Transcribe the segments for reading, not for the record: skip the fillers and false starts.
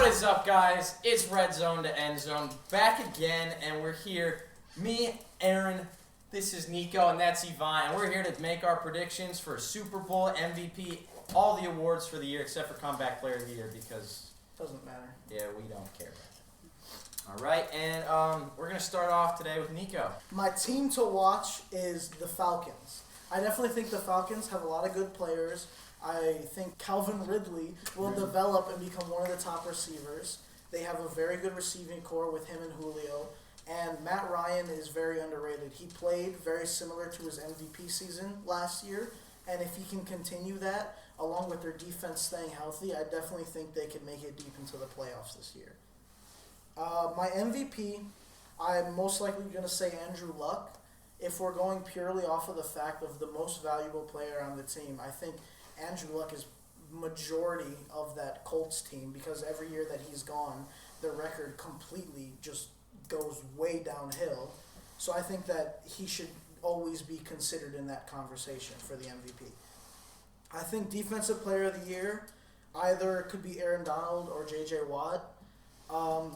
What is up, guys? It's Red Zone to End Zone back again, and we're here. Me, Aaron, this is Nico, and that's Yvonne, and we're here to make our predictions for Super Bowl, MVP, all the awards for the year except for Comeback Player of the Year because doesn't matter. Yeah, we don't care about that. All right, and we're gonna start off today with Nico. My team to watch is the Falcons. I definitely think the Falcons have a lot of good players. I think Calvin Ridley will develop and become one of the top receivers. They have a very good receiving core with him and Julio. And Matt Ryan is very underrated. He played very similar to his MVP season last year. And if he can continue that, along with their defense staying healthy, I definitely think they can make it deep into the playoffs this year. My MVP, I'm most likely going to say Andrew Luck. If we're going purely off of the fact of the most valuable player on the team, I think Andrew Luck is majority of that Colts team because every year that he's gone, their record completely just goes way downhill. So I think that he should always be considered in that conversation for the MVP. I think Defensive Player of the Year, either it could be Aaron Donald or J.J. Watt.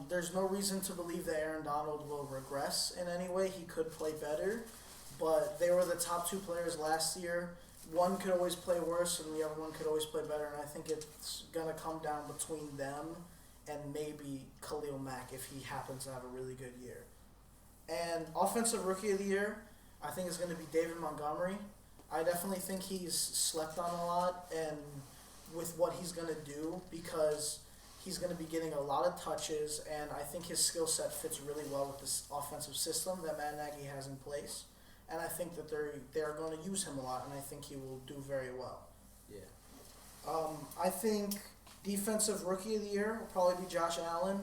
There's no reason to believe that Aaron Donald will regress in any way. He could play better, but they were the top two players last year. One could always play worse and the other one could always play better, and I think it's going to come down between them and maybe Khalil Mack if he happens to have a really good year. And Offensive Rookie of the Year, I think it's going to be David Montgomery. I definitely think he's slept on a lot and with what he's going to do because he's going to be getting a lot of touches, and I think his skill set fits really well with this offensive system that Matt Nagy has in place. And I think that they're going to use him a lot, and I think he will do very well. Yeah. I think Defensive Rookie of the Year will probably be Josh Allen,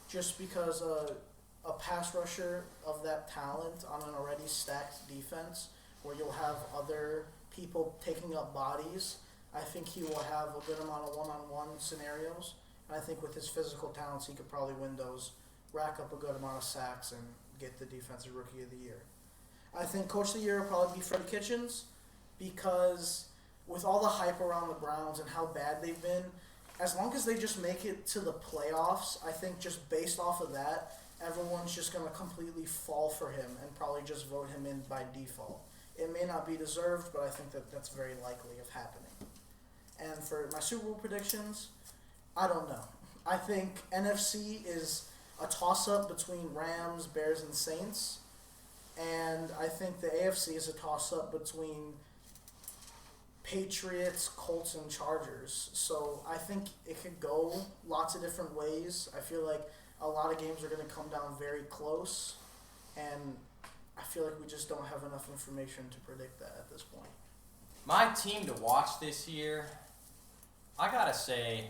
just because a pass rusher of that talent on an already stacked defense, where you'll have other people taking up bodies, I think he will have a good amount of one-on-one scenarios. And I think with his physical talents, he could probably win those, rack up a good amount of sacks, and get the Defensive Rookie of the Year. I think Coach of the Year will probably be Freddie Kitchens because with all the hype around the Browns and how bad they've been, as long as they just make it to the playoffs, I think just based off of that, everyone's just going to completely fall for him and probably just vote him in by default. It may not be deserved, but I think that that's very likely of happening. And for my Super Bowl predictions, I don't know. I think NFC is a toss-up between Rams, Bears, and Saints. And I think the AFC is a toss-up between Patriots, Colts, and Chargers. So I think it could go lots of different ways. I feel like a lot of games are going to come down very close. And I feel like we just don't have enough information to predict that at this point. My team to watch this year, I got to say,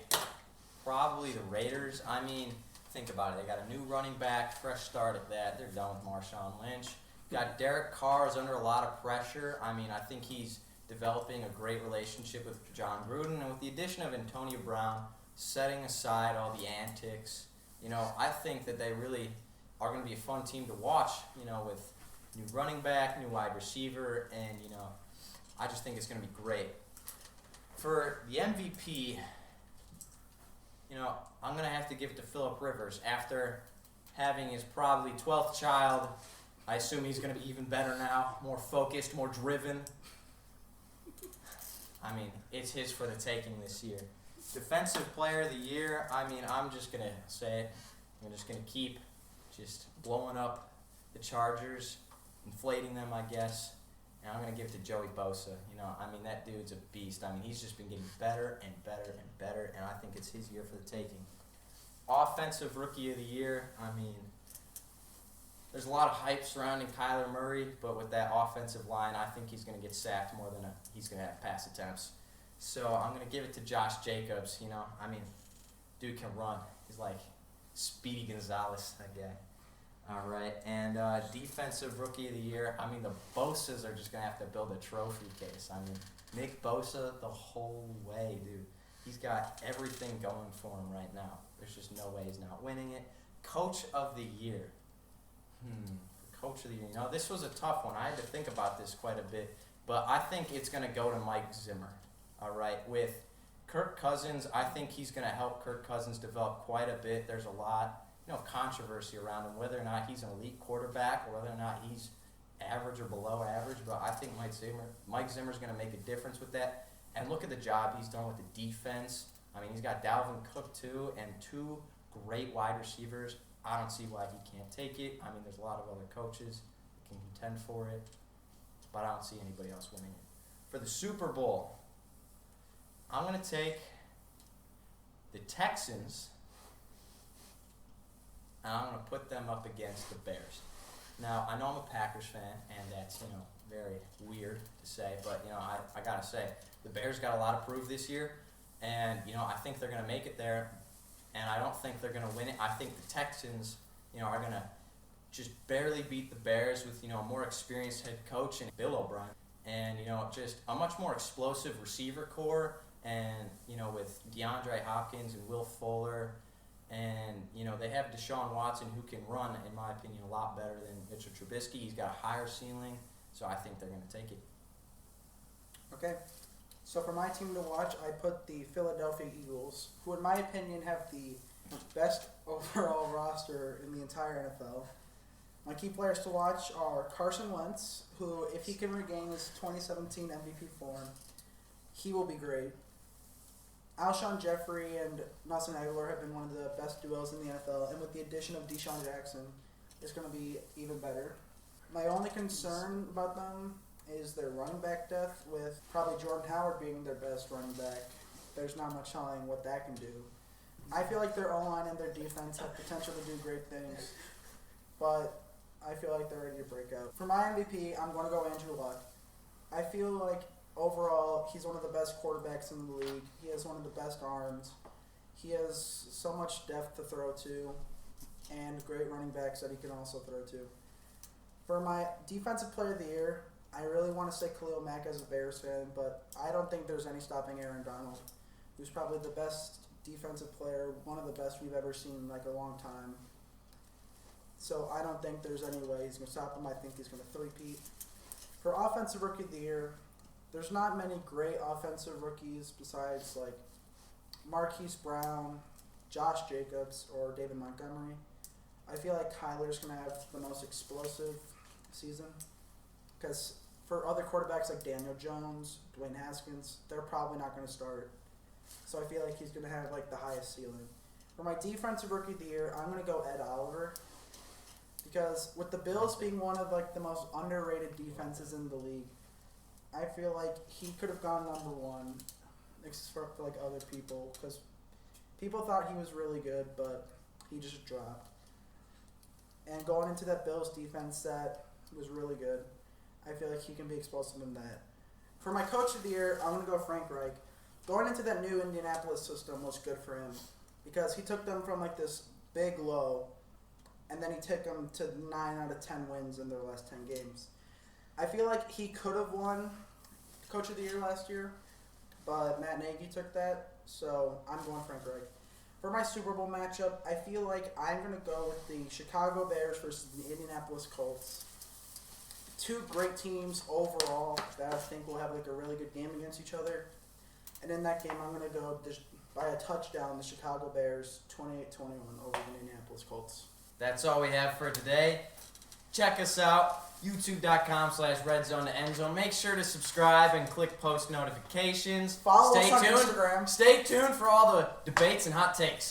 probably the Raiders. I mean, think about it. They got a new running back, fresh start at that. They're done with Marshawn Lynch. Got Derek Carr is under a lot of pressure. I mean, I think he's developing a great relationship with John Gruden. And with the addition of Antonio Brown, setting aside all the antics, I think that they really are going to be a fun team to watch, with new running back, new wide receiver, and, I just think it's going to be great. For the MVP, I'm going to have to give it to Phillip Rivers. After having his probably 12th child, I assume he's going to be even better now, more focused, more driven. I mean, it's his for the taking this year. Defensive Player of the Year, I mean, I'm just going to say it. I'm just going to keep just blowing up the Chargers, inflating them, I guess. And I'm going to give it to Joey Bosa. I mean, that dude's a beast. I mean, he's just been getting better and better and better, and I think it's his year for the taking. Offensive Rookie of the Year, I mean, there's a lot of hype surrounding Kyler Murray, but with that offensive line, I think he's going to get sacked more than he's going to have pass attempts. So I'm going to give it to Josh Jacobs. I mean, dude can run. He's like Speedy Gonzalez, that guy. All right, and Defensive Rookie of the Year, I mean, the Bosas are just going to have to build a trophy case. I mean, Nick Bosa the whole way, dude. He's got everything going for him right now. There's just no way he's not winning it. Coach of the Year. Coach of the Year. This was a tough one. I had to think about this quite a bit, but I think it's going to go to Mike Zimmer, all right, with Kirk Cousins, I think he's going to help Kirk Cousins develop quite a bit. There's a lot, controversy around him, whether or not he's an elite quarterback or whether or not he's average or below average. But I think Mike Zimmer's going to make a difference with that. And look at the job he's done with the defense. I mean, he's got Dalvin Cook, too, and 2 great wide receivers. I don't see why he can't take it. I mean, there's a lot of other coaches that can contend for it, but I don't see anybody else winning it. For the Super Bowl, I'm going to take the Texans, and I'm going to put them up against the Bears. Now, I know I'm a Packers fan, and that's, very weird to say, but, I got to say, the Bears got a lot to prove this year, and, I think they're going to make it there, and I don't think they're going to win it. I think the Texans, are going to just barely beat the Bears with, a more experienced head coach and Bill O'Brien, and, just a much more explosive receiver core, and, with DeAndre Hopkins and Will Fuller, and, they have Deshaun Watson, who can run, in my opinion, a lot better than Mitchell Trubisky. He's got a higher ceiling, so I think they're going to take it. Okay. So for my team to watch, I put the Philadelphia Eagles, who in my opinion have the best overall roster in the entire NFL. My key players to watch are Carson Wentz, who, if he can regain his 2017 MVP form, he will be great. Alshon Jeffrey and Nelson Aguilar have been one of the best duos in the NFL, and with the addition of Deshaun Jackson, it's going to be even better. My only concern about them is their running back depth, with probably Jordan Howard being their best running back. There's not much telling what that can do. I feel like their O-line and their defense have potential to do great things, but I feel like they're ready to break out. For my MVP, I'm going to go Andrew Luck. I feel like overall, he's one of the best quarterbacks in the league. He has one of the best arms. He has so much depth to throw to, and great running backs that he can also throw to. For my defensive player of the year, I really want to say Khalil Mack as a Bears fan, but I don't think there's any stopping Aaron Donald, who's probably the best defensive player, one of the best we've ever seen in like a long time. So I don't think there's any way he's going to stop him. I think he's going to three-peat. For Offensive Rookie of the Year, there's not many great offensive rookies besides like Marquise Brown, Josh Jacobs, or David Montgomery. I feel like Kyler's going to have the most explosive season because for other quarterbacks like Daniel Jones, Dwayne Haskins, they're probably not going to start. So I feel like he's going to have like the highest ceiling. For my Defensive Rookie of the Year, I'm going to go Ed Oliver because with the Bills being one of like the most underrated defenses in the league, I feel like he could have gone number one, except for like other people, because people thought he was really good, but he just dropped. And going into that Bills defense that was really good, I feel like he can be explosive in that. For my Coach of the Year, I'm going to go Frank Reich. Going into that new Indianapolis system was good for him, because he took them from like this big low, and then he took them to 9 out of 10 wins in their last 10 games. I feel like he could have won Coach of the Year last year, but Matt Nagy took that, so I'm going Frank Reich. For my Super Bowl matchup, I feel like I'm going to go with the Chicago Bears versus the Indianapolis Colts. 2 great teams overall that I think will have like a really good game against each other. And in that game, I'm going to go by a touchdown, the Chicago Bears 28-21 over the Indianapolis Colts. That's all we have for today. Check us out, youtube.com/redzone to endzone. Make sure to subscribe and click post notifications. Follow us on Instagram. Stay tuned for all the debates and hot takes.